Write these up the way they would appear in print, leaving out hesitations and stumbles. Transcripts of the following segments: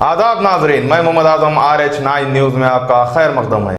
आदाब नाजरीन, मैं मोहम्मद आजम RH9 न्यूज़ में आपका खैर मकदम है।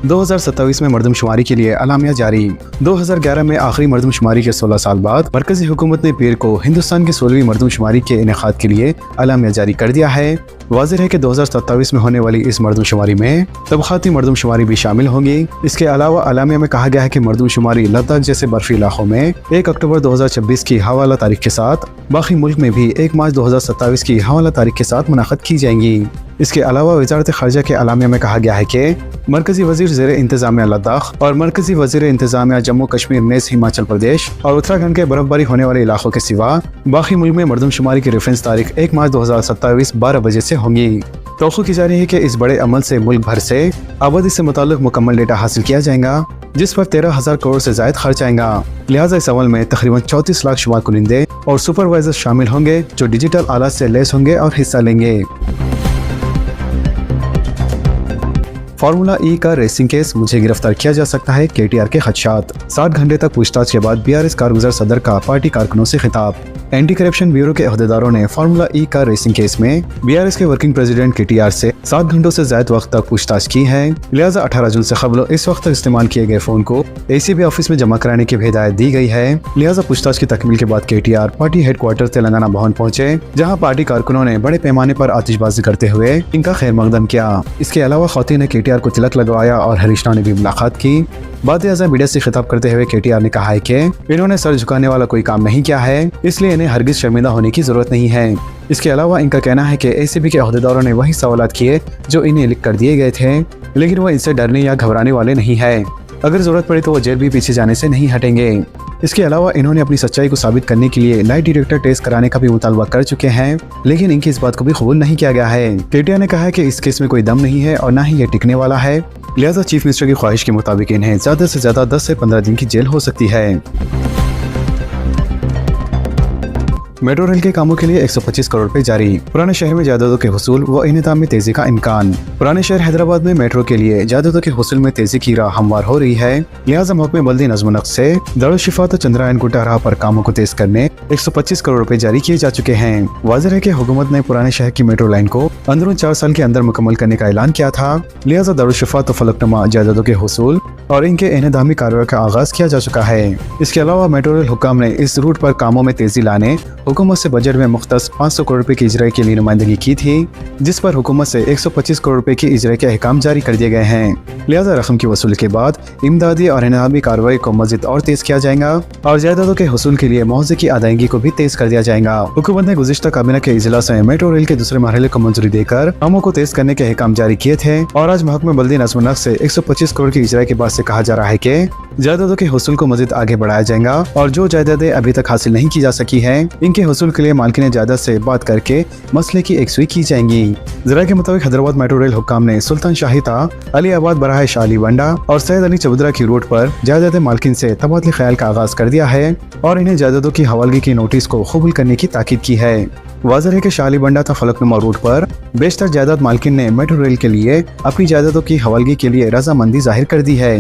2027 में मरदमशुमारी के लिए अलामिया जारी। 2011 में आखिरी मरदमशुमारी के 16 साल बाद मरकजी हुकूमत ने पीर को हिंदुस्तान की 16वीं मरदमशुमारी के इनेकाद के लिए अलामिया जारी कर दिया है। वाज़ेह है कि 2027 में होने वाली इस मरदमशुमारी में तबक़ाती मरदमशुमारी भी शामिल होंगी। इसके अलावा अलामिया में कहा गया है कि मरदमशुमारी लद्दाख जैसे बर्फी इलाकों में 1 अक्टूबर 2026 की हवाला तारीख के साथ, बाकी मुल्क में भी 1 मार्च 2027 की हवाला तारीख के साथ मुनाक़द की जाएंगी। इसके अलावा वज़ारत ख़ारिजा के अलामिया में कहा गया है कि मरकजी वज़ीर ज़ेर इंतज़ामिया लद्दाख और मरकजी वज़ीर इंतज़ामिया जम्मू कश्मीर नेज़ हिमाचल प्रदेश और उत्तराखंड के बर्फबारी होने वाले इलाकों के सिवा बाकी मुल्क में मरदमशुमारी की रेफरेंस तारीख 1 मार्च 2027 12 बजे से होंगी। तौक़्क़ो की जा रही है कि इस बड़े अमल से मुल्क भर से आबादी से मुताल्लिक़ मुकम्मल डेटा हासिल किया जाएगा, जिस पर 13,000 करोड़ से ज़ायद खर्च आएगा। लिहाजा इस अमल में तकरीबन 34 लाख शुमार कुनिंदे और सुपरवाइजर शामिल होंगे जो डिजिटल आलात से लैस होंगे और हिस्सा लेंगे। फार्मूला ई का रेसिंग केस, मुझे गिरफ्तार किया जा सकता है, KTR के खदशात। 60 घंटे तक पूछताछ के बाद BRS कारगुजार सदर का पार्टी कारकुनों से खिताब। एंटी करप्शन ब्यूरो के अहदेदारों ने फार्मूला ई का रेसिंग केस में BRS के वर्किंग प्रेसिडेंट KTR से 7 घंटों से ज्यादा वक्त तक पूछताछ की है। लिहाजा 18 जून से कबल इस वक्त तक इस्तेमाल किए गए फोन को ACB ऑफिस में जमा कराने की भी हिदायत दी गई है। लिहाजा पूछताछ की तकमील के बाद KTR पार्टी हेडक्वार्टर तेलंगाना भवन पहुंचे, जहां पार्टी कारकुनों ने बड़े पैमाने पर आतिशबाजी करते हुए इनका खैर मकदम किया। इसके अलावा खौतीन ने KTR को तिलक लगवाया और हरीश राव ने भी मुलाकात की। बाद आज़म मीडिया से खिताब करते हुए KTR ने कहा है कि इन्होंने सर झुकाने वाला कोई काम नहीं किया है, इसलिए इन्हें हरगिज शर्मिंदा होने की जरूरत नहीं है। इसके अलावा इनका कहना है कि ACB के अहदेदारों ने वही सवालात किए जो इन्हें लिख कर दिए गए थे, लेकिन वो इनसे डरने या घबराने वाले नहीं है। अगर जरूरत पड़े तो वो जेल भी पीछे जाने से नहीं हटेंगे। इसके अलावा इन्होंने अपनी सच्चाई को साबित करने के लिए लाई डिटेक्टर टेस्ट कराने का भी मुतालबा कर चुके हैं, लेकिन इनकी इस बात को भी कबूल नहीं किया गया है। KTR ने कहा है कि इस केस में कोई दम नहीं है और न ही ये टिकने वाला है। लिहाजा चीफ मिनिस्टर की ख्वाहिश के मुताबिक इन्हें ज्यादा से ज्यादा 10 से 15 दिन की जेल हो सकती है। मेट्रो रेल के कामों के लिए 125 करोड़ रुपए जारी। पुराने शहर में जायदादों के हुसूल व इनेदाम में तेजी का इम्कान। पुराने शहर हैदराबाद में मेट्रो के लिए जायदादों के हुसूल में तेजी की राह हमवार हो रही है। लिहाजा महकमे बल्दी नज़्म नक्श से दारुल-शिफा तो चंद्रायन गुट्टा राह पर कामों को तेज करने 125 करोड़ रुपए जारी किए जा चुके हैं। वाज़ेह है कि हुकूमत ने पुराने शहर की मेट्रो लाइन को अंदरून 4 साल के अंदर मुकम्मल करने का ऐलान किया था। लिहाजा दारुल-शिफा तो फलकनुमा जायदादों के हुसूल और इनके इनेदामी कार्रवाई का आगाज किया जा चुका है। इसके अलावा मेट्रो रेल हुक्काम ने इस रूट पर कामों में तेजी लाने हुकूमत से बजट में मुख्तस 500 करोड़ रुपए की इजराई के लिए नुमाइंदगी की थी, जिस पर हुकूमत से 125 करोड़ रुपए की इजराई के अहकाम जारी कर दिए गए हैं। लिहाजा रकम की वसूली के बाद इमदादी और इनामी कार्रवाई को मजीद और तेज किया जाएगा और जायदादों के हुसूल के लिए मुआवजे की अदायगी को भी तेज कर दिया जाएगा। हुकूमत ने गुज़िश्ता काबीना के इजलास में मेट्रो रेल के दूसरे मरहले को मंजूरी देकर कामों को तेज करने के अहकाम जारी किए थे और आज महकमे बल्दी नज़्म नक्श से 125 करोड़ की इजराई के बाद से कहा जा रहा है कि जायदादों के हुसूल को मजीद आगे बढ़ाया जाएगा और जो जायदादें अभी तक हासिल नहीं की जा सकी हैं, इनके हुसूल के लिए मालिकीन जायदाद से बात करके मसले की एकसुई की जाएंगी। जरा के मुताबिक हैदराबाद मेट्रो रेल हुक्काम ने सुल्तान शाहिता, अली आबाद बराह शाली वंडा और सैयद अली चबुद्रा की रूट पर जायदाद मालिकीन से तबादले ख्याल का आगाज कर दिया है और इन्हें जायदादों की हवालगी की नोटिस को कबूल करने की ताकीद की है। वाज़ेह है कि शाली बंडा था फलकनुमा रूट पर बेशतर जायदाद मालिकीन ने मेट्रो रेल के लिए अपनी जायदादों की हवालगी के लिए रजामंदी जाहिर कर दी है।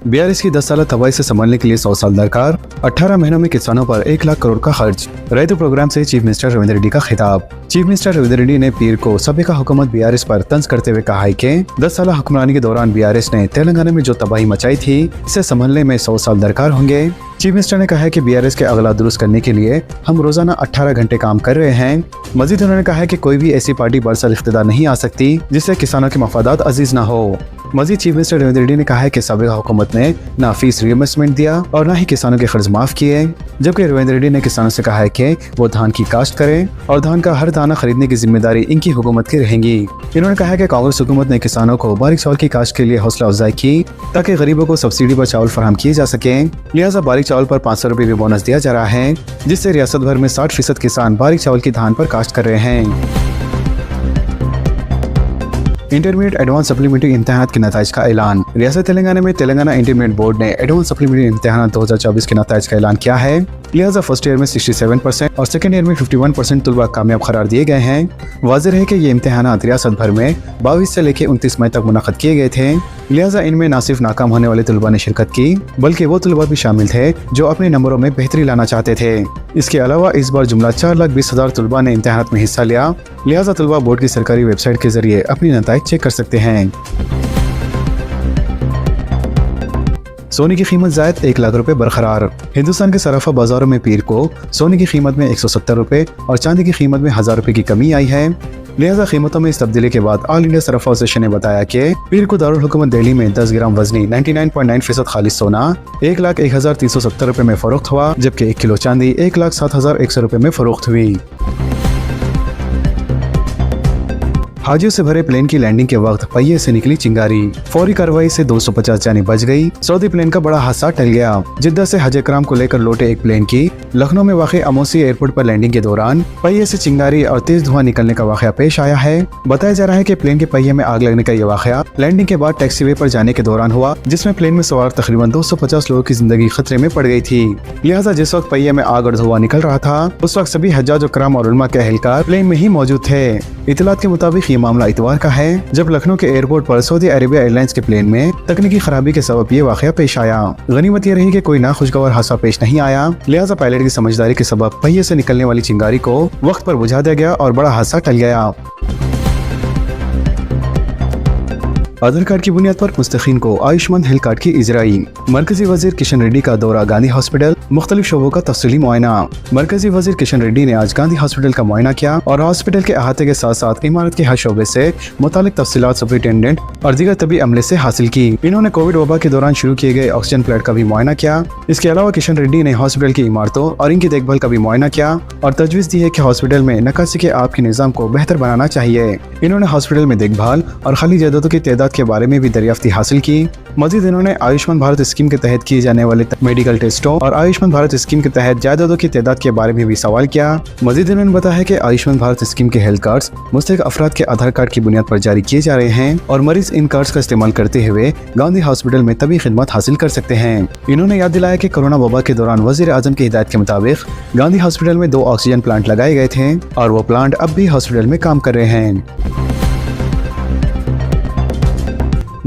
BRS की 10 साल तबाही से संभलने के लिए 100 साल दरकार। 18 महीनों में किसानों पर 1 लाख करोड़ का खर्च। रैतु प्रोग्राम से चीफ मिनिस्टर रविंद्र रेड्डी का खिताब। चीफ मिनिस्टर रविंद्र रेड्डी ने पीर को सबका हुकूमत BRS पर तंज करते हुए कहा है कि 10 साल हुक्मरानी के दौरान BRS ने तेलंगाना में जो तबाही मचाई थी, इसे संभलने में 100 साल दरकार होंगे। चीफ मिनिस्टर ने कहा है कि BRS के अगला दुरुस्त करने के लिए हम रोजाना 18 घंटे काम कर रहे हैं। मजीद उन्होंने कहा है कि कोई भी ऐसी पार्टी बरसर इख्तिदार नहीं आ सकती जिससे किसानों के मफादात अजीज न हो। मजीद चीफ मिनिस्टर रविंद्र रेड्डी ने कहा है कि साबिक़ा हुकूमत ने ना फीस रिइंबर्समेंट दिया और ना ही किसानों के कर्ज माफ किए, जबकि रविंद्र रेड्डी ने किसानों से कहा है कि वो धान की काश्त करें और धान का हर दाना खरीदने की जिम्मेदारी इनकी हुकूमत की रहेगी। इन्होंने कहा है कि कांग्रेस हुकूमत ने किसानों को बारीक चावल की काश्त के लिए हौसला अफजाई की ताकि गरीबों को सब्सिडी पर चावल फराहम किए जा सके। लिहाजा बारीक चावल पर 500 रुपए भी बोनस दिया जा रहा है, जिससे रियासत भर में 60% किसान बारीक चावल की धान पर काश्त कर रहे हैं। इंटरमीडिएट एडवांस सप्लीमेंट्री इम्तिहानात के नताइज का ऐलान। रियासत तेलंगाना में तेलंगाना इंटरमीडिएट बोर्ड ने एडवांस सप्लीमेंट्री इम्तिहानात 2024 के नताइज का ऐलान किया है। लिहाजा फर्स्ट ईयर में 67% और सेकेंड ईयर में 51% तलबा कामयाब करार दिए गए हैं। वाज़ेह है कि ये इम्तिहानात रियासत भर में 22 से लेकर 29 मई तक मुनक़द किए गए थे। लिहाजा इनमें न सिर्फ नाकाम होने वाले तलबा ने शिरकत की, बल्कि वो तलबा भी शामिल थे जो अपने नंबरों में बेहतरी लाना चाहते थे। इसके अलावा इस बार जुमला 4,20,000 तलबा ने इम्तिहानात में हिस्सा लिया। लिहाजा तलबा बोर्ड की सरकारी वेबसाइट के जरिए अपनी नताइज चेक कर सकते हैं। सोने की कीमत ज़ायद 1 लाख रुपए बरकरार। हिंदुस्तान के सराफा बाजारों में पीर को सोने की कीमत में 170 रुपए और चांदी की कीमत में 1000 रुपए की कमी आई है। लिहाजा कीमतों में इस तब्दीली के बाद ऑल इंडिया सराफा एसोसिएशन ने बताया कि पीर को दारुल हुकूमत दिल्ली में 10 ग्राम वजनी 99.9% खालिस सोना 1,01,370 रुपए में फरोख्त हुआ, जबकि 1 किलो चांदी 1,07,100 रुपए में फरोख्त हुई। हाजियों से भरे प्लेन की लैंडिंग के वक्त पहिए से निकली चिंगारी, फौरी कार्रवाई से 250 जानें बच गई। सऊदी प्लेन का बड़ा हादसा टल गया। जिद्दा से हज इकराम को लेकर लौटे एक प्लेन की लखनऊ में वाक़ अमोसी एयरपोर्ट पर लैंडिंग के दौरान पहिए से चिंगारी और तेज धुआं निकलने का वाक़या पेश आया है। बताया जा रहा है कि प्लेन के पहिए में आग लगने का यह वाक़या लैंडिंग के बाद टैक्सीवे पर जाने के दौरान हुआ, जिसमें प्लेन में सवार तकरीबन 250 लोगों की जिंदगी खतरे में पड़ गई थी। लिहाजा जिस वक्त पहिए में आग और धुआं निकल रहा था, उस वक्त सभी हज्जाज इकराम और उलमा के अहलकार प्लेन में ही मौजूद थे। इतलात के मुताबिक ये मामला इतवार का है, जब लखनऊ के एयरपोर्ट पर सऊदी अरेबिया एयरलाइंस के प्लेन में तकनीकी खराबी के सबब ये वाक़या पेश आया। गनीमत ये रही कि कोई नाखुशगवार हादसा पेश नहीं आया। लिहाजा पायलट की समझदारी के सबब पहिए से निकलने वाली चिंगारी को वक्त पर बुझा दिया गया और बड़ा हादसा टल गया। आधार कार्ड की बुनियाद पर मुस्तकीन को आयुष्मान हेल्थ कार्ड की इजराई। मरकजी वजीर किशन रेड्डी का दौरा गांधी हॉस्पिटल, मुख्तलिफ शोबों का तफसीली मुआयना। मरकजी वजीर किशन रेड्डी ने आज गांधी हॉस्पिटल का मुआयना किया और हॉस्पिटल के अहाते के साथ साथ इमारत के हर शोबे से मुतालिक तफसीलात सुपरिटेंडेंट और दीगर तबी अमले से हासिल की। इन्होंने कोविड वबा के दौरान शुरू किए गए ऑक्सीजन प्लांट का भी मुआयना किया। इसके अलावा किशन रेड्डी ने हॉस्पिटल की इमारतों और इनकी देखभाल का भी मुआयना किया और तजवीज़ दी है कि हॉस्पिटल में नकासी के आप के निज़ाम को बेहतर बनाना चाहिए। इन्होंने हॉस्पिटल में देखभाल और खाली जगहों की तादाद के बारे में भी दरियाफ्ती हासिल की। मजीद इन्होंने आयुष्मान भारत स्कीम के तहत किए जाने वाले मेडिकल टेस्टों और आयुष्मान भारत स्कीम के तहत जायदादों की तादाद के बारे में भी सवाल किया। मजीद इन्होंने बताया कि आयुष्मान भारत स्कीम के हेल्थ कार्ड्स मुस्तहिक अफराद के आधार कार्ड की बुनियाद पर जारी किए जा रहे हैं और मरीज इन कार्ड्स का इस्तेमाल करते हुए गांधी हॉस्पिटल में तभी खिदमत हासिल कर सकते हैं। इन्होंने याद दिलाया कि कोरोना वबा के दौरान वजीर आजम की हिदायत के मुताबिक गांधी हॉस्पिटल में 2 ऑक्सीजन प्लांट लगाए गए थे और वो प्लांट अब भी हॉस्पिटल में काम कर रहे हैं।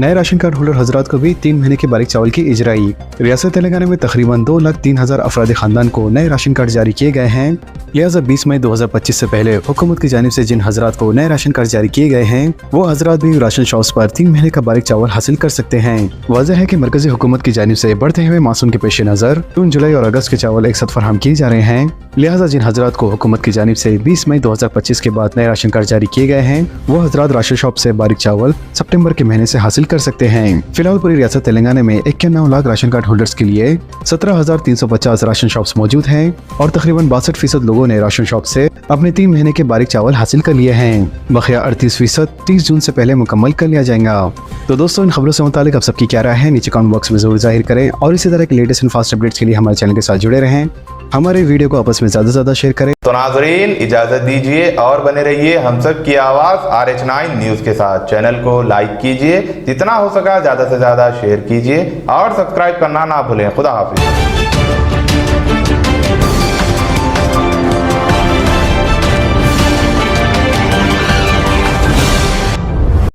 नए राशन कार्ड होल्डर हजरात को भी 3 महीने के बारीक चावल की इजराई। रियासत तेलंगाना में तकरीबन 2,03,000 अफराद खानदान को नए राशन कार्ड जारी किए गए हैं। लिहाजा 20 मई 2025 से पहले हुकूमत की जानिब से जिन हजरात को नए राशन कार्ड जारी किए गए हैं, वो हजरात भी राशन शॉप्स पर 3 महीने का बारीक चावल हासिल कर सकते हैं। वाज़ेह है कि मरकजी हुकूमत की जानिब से बढ़ते हुए मानसून के पेश नज़र जून, जुलाई और अगस्त के चावल एक साथ फराहम किए जा रहे हैं। लिहाजा जिन हजरात को हुकूमत की जानिब से 20 मई 2025 के बाद नए राशन कार्ड जारी किए गए हैं, वो हजरात राशन शॉप से बारीक चावल सितंबर के महीने से हासिल कर सकते हैं। फिलहाल पूरी रियासत तेलंगाना में 91 लाख राशन कार्ड होल्डर्स के लिए 17,350 राशन शॉप्स मौजूद हैं और तकरीबन 62% लोगों ने राशन शॉप से अपने 3 महीने के बारीक चावल हासिल कर लिए हैं। बकिया 38% 30 जून से पहले मुकम्मल कर लिया जाएगा। तो दोस्तों, इन खबरों से मुतालिक आप सबकी क्या राय है नीचे कमेंट बॉक्स में जरूर जाहिर करें और इसी तरह के लेटेस्ट एंड फास्ट अपडेट्स के लिए हमारे चैनल के साथ जुड़े रहें। हमारे वीडियो को आपस में ज्यादा से ज्यादा शेयर करें। तो नाजरीन, इजाजत दीजिए और बने रहिए हम सब की आवाज RH9 न्यूज के साथ। चैनल को लाइक कीजिए, जितना हो सका ज्यादा से ज्यादा शेयर कीजिए और सब्सक्राइब करना ना भूलें। खुदा हाफिज।